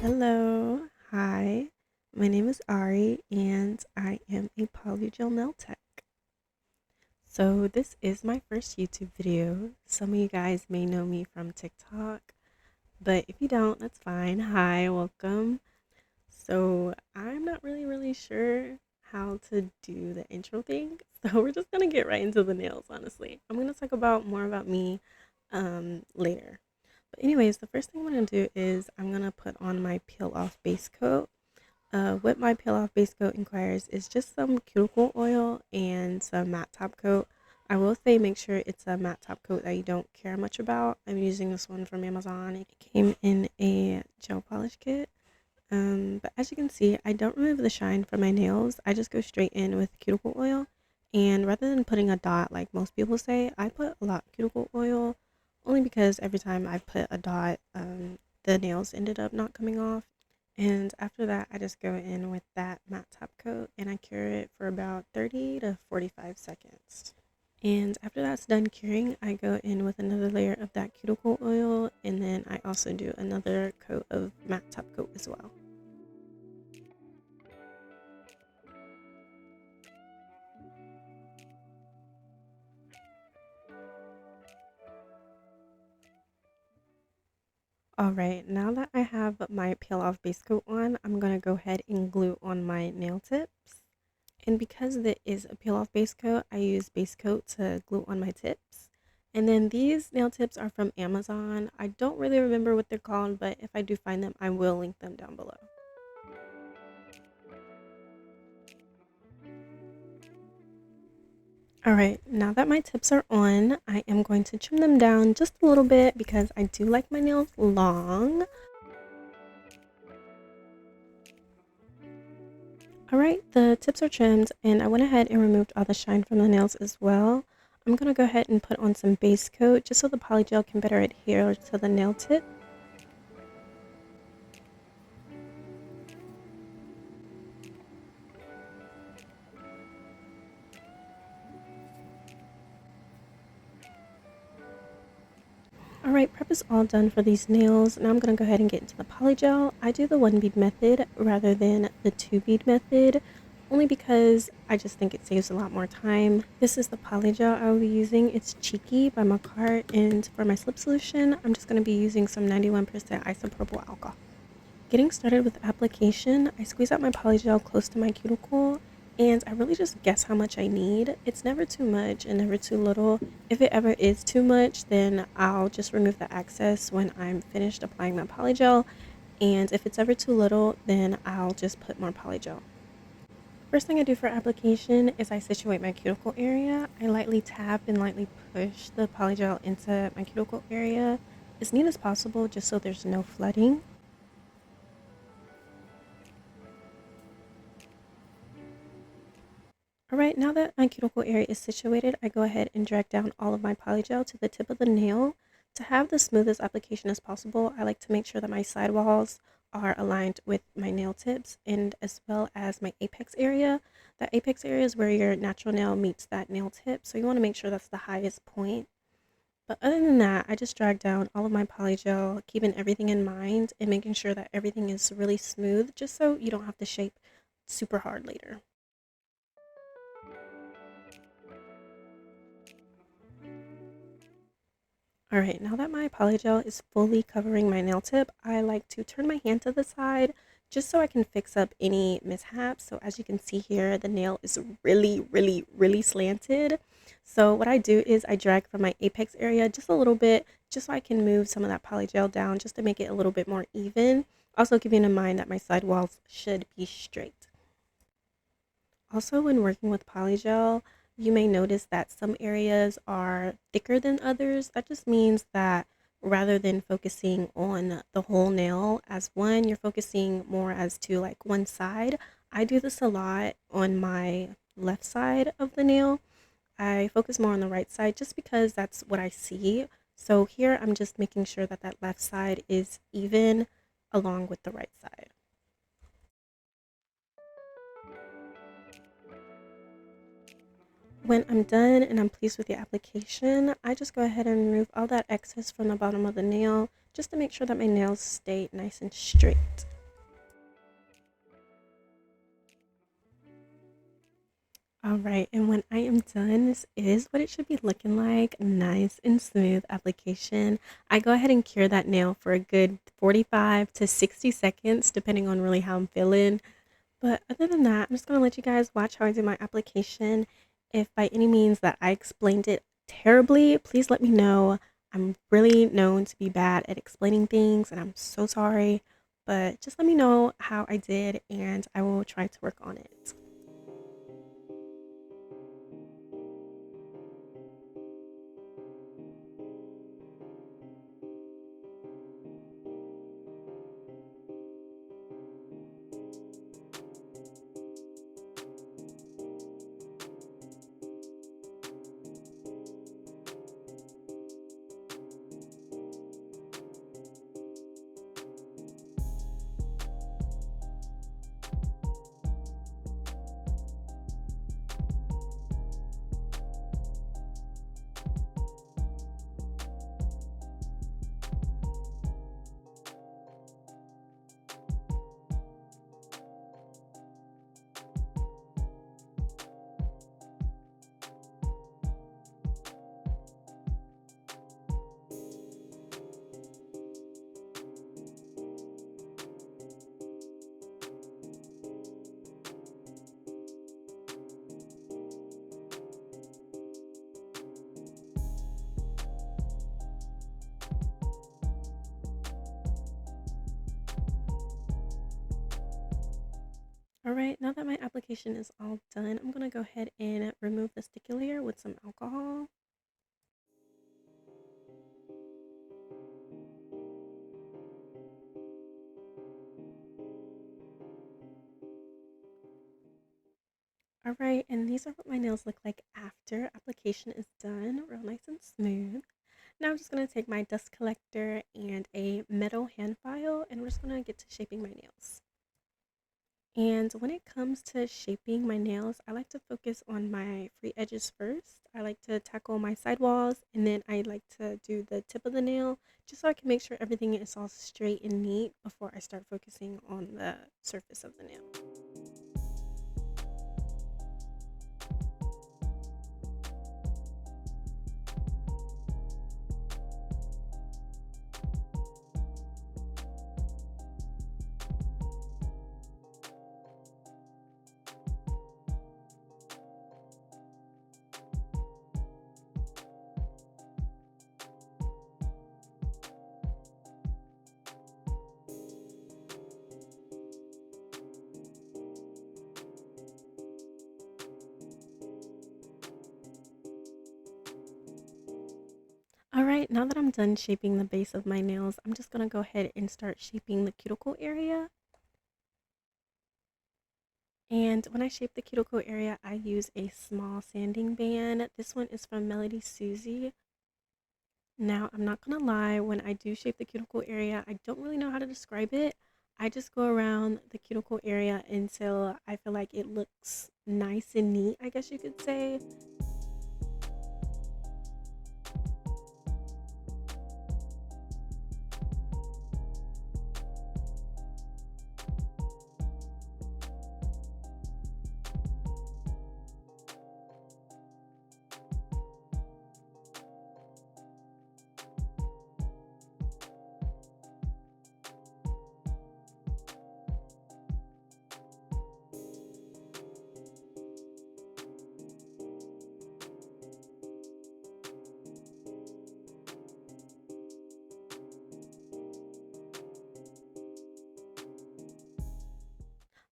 Hello, hi, my name is Ari and I am a polygel nail tech. So this is my first YouTube video. Some of you guys may know me from TikTok, but if you don't, that's fine. Hi, welcome. So I'm not really sure how to do the intro thing, so we're just gonna get right into the nails, honestly. I'm gonna talk about more about me later. But anyways, the first thing I'm gonna do is I'm gonna put on my peel off base coat. What my peel off base coat requires is just some cuticle oil and some matte top coat. I will say make sure it's a matte top coat that you don't care much about. I'm using this one from Amazon. It came in a gel polish kit. But as you can see, I don't remove the shine from my nails. I just go straight in with cuticle oil. And rather than putting a dot like most people say, I put a lot of cuticle oil only because every time I put a dot, the nails ended up not coming off. And after that, I just go in with that matte top coat and I cure it for about 30 to 45 seconds. And after that's done curing, I go in with another layer of that cuticle oil and then I also do another coat of matte top coat as well. Alright, now that I have my peel off base coat on, I'm going to go ahead and glue on my nail tips. And because it is a peel off base coat, I use base coat to glue on my tips. And then these nail tips are from Amazon. I don't really remember what they're called, but if I do find them, I will link them down below. Alright, now that my tips are on, I am going to trim them down just a little bit because I do like my nails long. Alright, the tips are trimmed and I went ahead and removed all the shine from the nails as well. I'm going to go ahead and put on some base coat just so the polygel can better adhere to the nail tip. Alright, prep is all done for these nails. Now I'm going to go ahead and get into the polygel. I do the 1 bead method rather than the 2 bead method, only because I just think it saves a lot more time. This is the polygel I will be using. It's Cheeky by Makartt, and for my slip solution, I'm just going to be using some 91% isopropyl alcohol. Getting started with application, I squeeze out my polygel close to my cuticle and I really just guess how much I need. It's never too much and never too little. If it ever is too much, then I'll just remove the excess when I'm finished applying my polygel. And if it's ever too little, then I'll just put more polygel. First thing I do for application is I situate my cuticle area. I lightly tap and lightly push the polygel into my cuticle area as neat as possible just so there's no flooding. Alright, now that my cuticle area is situated, I go ahead and drag down all of my polygel to the tip of the nail. To have the smoothest application as possible, I like to make sure that my sidewalls are aligned with my nail tips and as well as my apex area. That apex area is where your natural nail meets that nail tip, so you want to make sure that's the highest point. But other than that, I just drag down all of my polygel, keeping everything in mind and making sure that everything is really smooth just so you don't have to shape super hard later. Alright, now that my polygel is fully covering my nail tip, I like to turn my hand to the side just so I can fix up any mishaps. So as you can see here, the nail is really slanted. So what I do is I drag from my apex area just a little bit, just so I can move some of that polygel down just to make it a little bit more even. Also keeping in mind that my side walls should be straight. Also, when working with polygel, you may notice that some areas are thicker than others. That just means that rather than focusing on the whole nail as one, you're focusing more as to like one side. I do this a lot on my left side of the nail. I focus more on the right side just because that's what I see. So here I'm just making sure that that left side is even along with the right side. When I'm done and I'm pleased with the application, I just go ahead and remove all that excess from the bottom of the nail just to make sure that my nails stay nice and straight. All right, and when I am done, this is what it should be looking like. Nice and smooth application. I go ahead and cure that nail for a good 45 to 60 seconds, depending on really how I'm feeling. But other than that, I'm just going to let you guys watch how I do my application. If by any means that I explained it terribly, please let me know. I'm really known to be bad at explaining things, and I'm so sorry. But just let me know how I did, and I will try to work on it. All right, now that my application is all done, I'm going to go ahead and remove the sticky layer with some alcohol. All right, and these are what my nails look like after application is done, real nice and smooth. Now I'm just going to take my dust collector and a metal hand file, and we're just going to get to shaping my nails. And when it comes to shaping my nails, I like to focus on my free edges first. I like to tackle my sidewalls, and then I like to do the tip of the nail just so I can make sure everything is all straight and neat before I start focusing on the surface of the nail. All right, now that I'm done shaping the base of my nails, I'm just going to go ahead and start shaping the cuticle area. And when I shape the cuticle area, I use a small sanding band. This one is from MelodySusie. Now, I'm not gonna lie, when I do shape the cuticle area, I don't really know how to describe it. I just go around the cuticle area until I feel like it looks nice and neat, I guess you could say.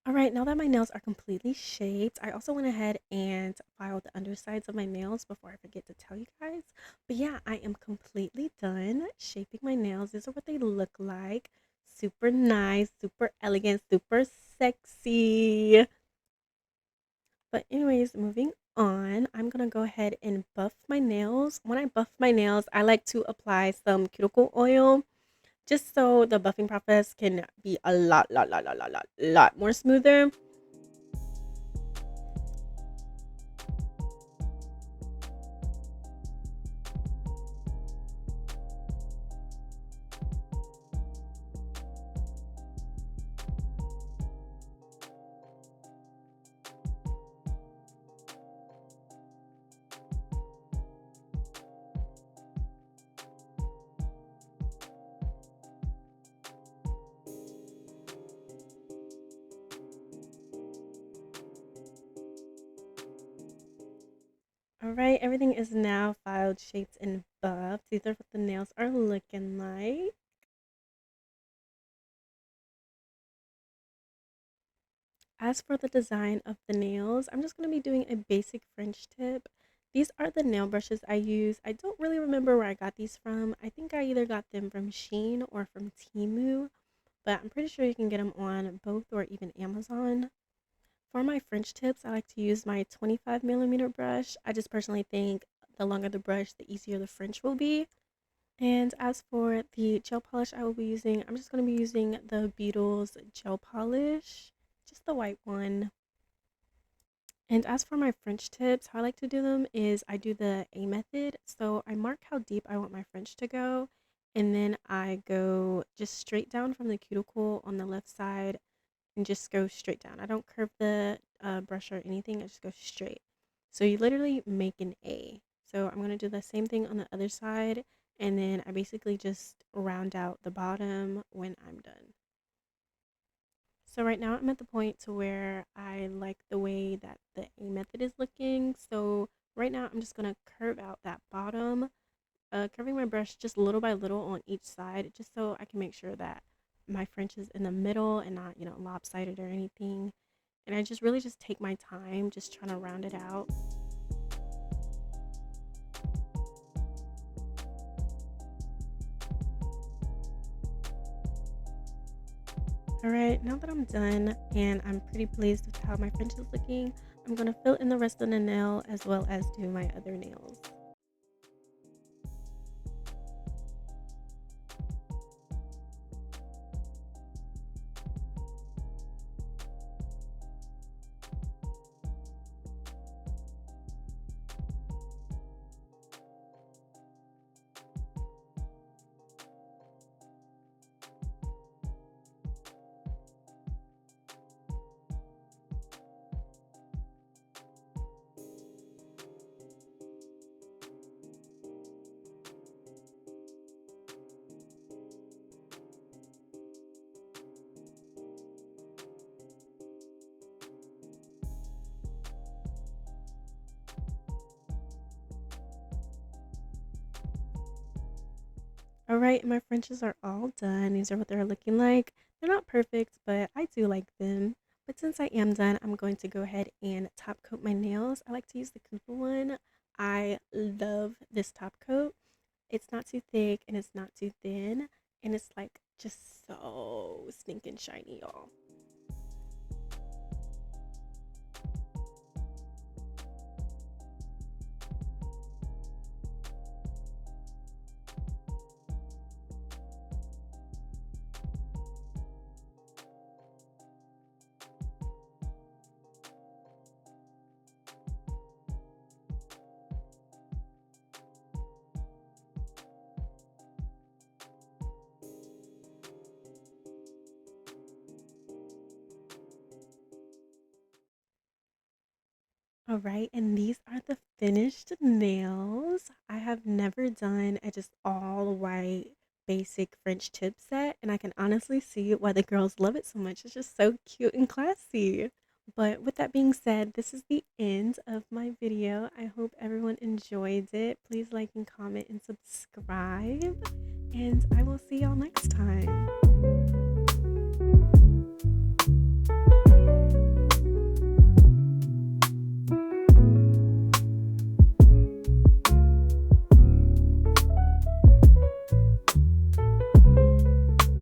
All right, now that my nails are completely shaped, I also went ahead and filed the undersides of my nails before I forget to tell you guys. But yeah, I am completely done shaping my nails. These are what they look like. Super nice, super elegant, super sexy. But anyways, moving on, I'm gonna go ahead and buff my nails. When I buff my nails, I like to apply some cuticle oil just so the buffing process can be a lot more smoother. Alright, everything is now filed, shaped, and buffed. These are what the nails are looking like. As for the design of the nails, I'm just going to be doing a basic French tip. These are the nail brushes I use. I don't really remember where I got these from. I think I either got them from Shein or from Temu, but I'm pretty sure you can get them on both or even Amazon. For my French tips, I like to use my 25 millimeter brush. I just personally think the longer the brush, the easier the French will be. And as for the gel polish I will be using, I'm just going to be using the Beetles gel polish, just the white one. And as for my French tips, how I like to do them is I do the A method. So I mark how deep I want my French to go, and then I go just straight down from the cuticle on the left side and just go straight down. I don't curve the brush or anything, I just go straight. So you literally make an A. So I'm going to do the same thing on the other side, and then I basically just round out the bottom when I'm done. So right now I'm at the point to where I like the way that the A method is looking. So right now I'm just going to curve out that bottom, curving my brush just little by little on each side, just so I can make sure that my French is in the middle and not, lopsided or anything. And I just really just take my time just trying to round it out. Alright, now that I'm done and I'm pretty pleased with how my French is looking, I'm going to fill in the rest of the nail as well as do my other nails. All right, my Frenches are all done. These are what they're looking like. They're not perfect, but I do like them. But since I am done, I'm going to go ahead and top coat my nails. I like to use the Cooper one. I love this top coat. It's not too thick and it's not too thin, and it's like just so stinking shiny, y'all. All right, and these are the finished nails. I have never done a just all white basic French tip set, and I can honestly see why the girls love it so much. It's just so cute and classy. But with that being said, this is the end of my video. I hope everyone enjoyed it. Please like and comment and subscribe, and I will see y'all next time.